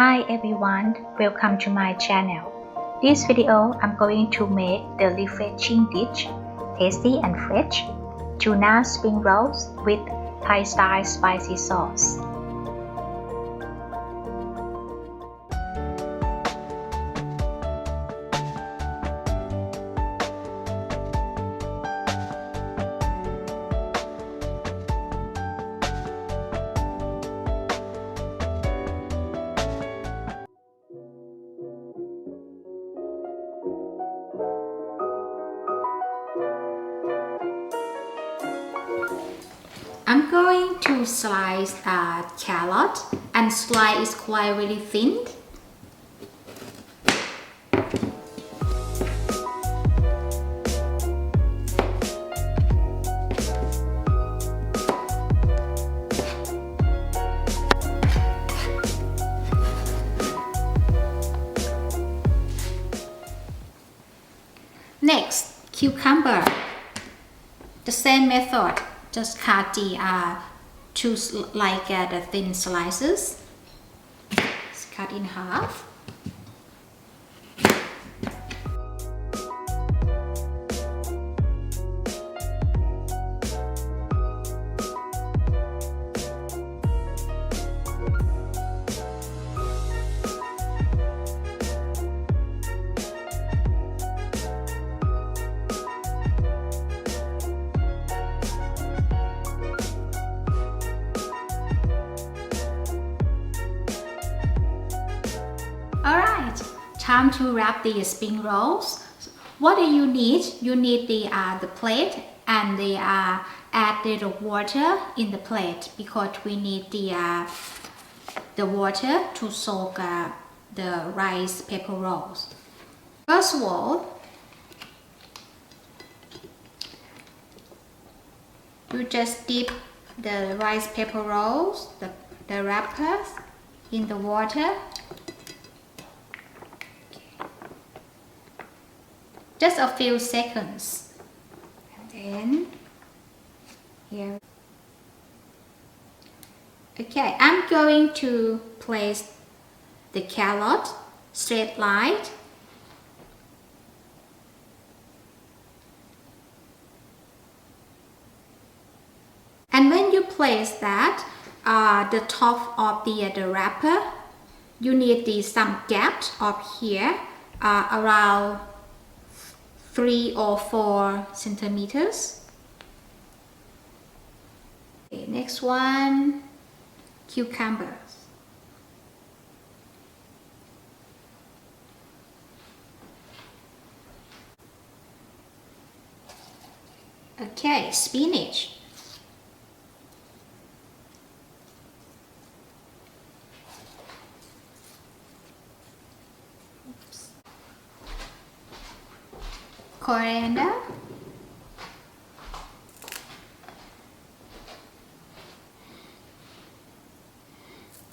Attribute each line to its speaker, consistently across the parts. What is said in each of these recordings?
Speaker 1: Hi everyone, welcome to my channel. This video I'm going to make the refreshing dish, tasty and fresh, tuna spring rolls with Thai style spicy sauce.
Speaker 2: I'm going to slice a carrot and slice it quite really thin. Next, cucumber. The same method. Just cut the the thin slices. Just cut in half. Alright, time to wrap the spring rolls. What do you need? You need the plate and add the water in the plate because we need the water to soak the rice paper rolls. First of all, you just dip the rice paper rolls, the wrappers in the water. Just a few seconds, and then here. Okay, I'm going to place the carrot straight line. And when you place that, the top of the wrapper, you need some gaps up here, around 3 or 4 centimeters. Okay, next one, cucumbers. Okay, spinach. Coriander,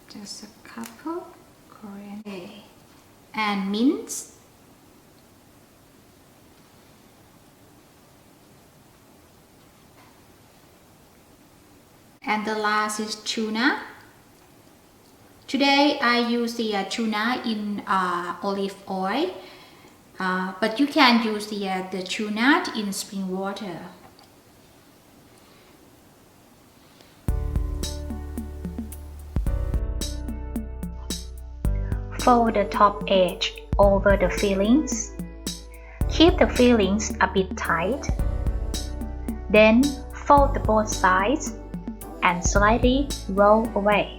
Speaker 2: just a couple coriander, and mint, and the last is tuna. Today I use the tuna in olive oil. But you can use the tuna in spring water.
Speaker 1: Fold the top edge over the fillings. Keep the fillings a bit tight. Then fold the both sides and slightly roll away.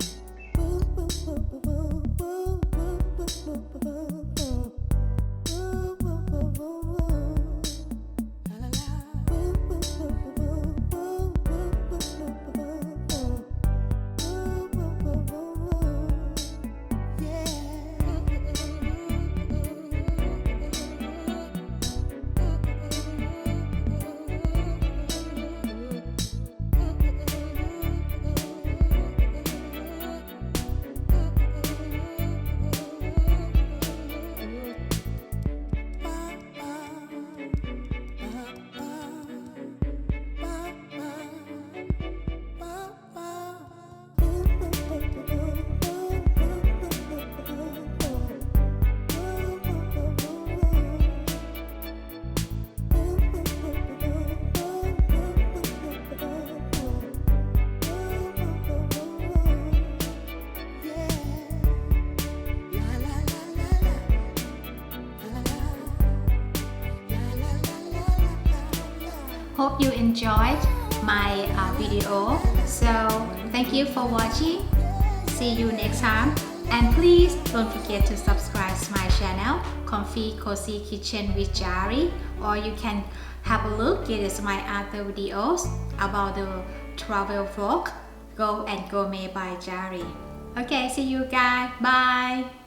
Speaker 2: Hope you enjoyed my video. So thank you for watching. See you next time. And please don't forget to subscribe to my channel, Comfy Cozy Kitchen with Jari. Or you can have a look at my other videos about the travel vlog, Go and Gourmet by Jari. Okay, see you guys. Bye.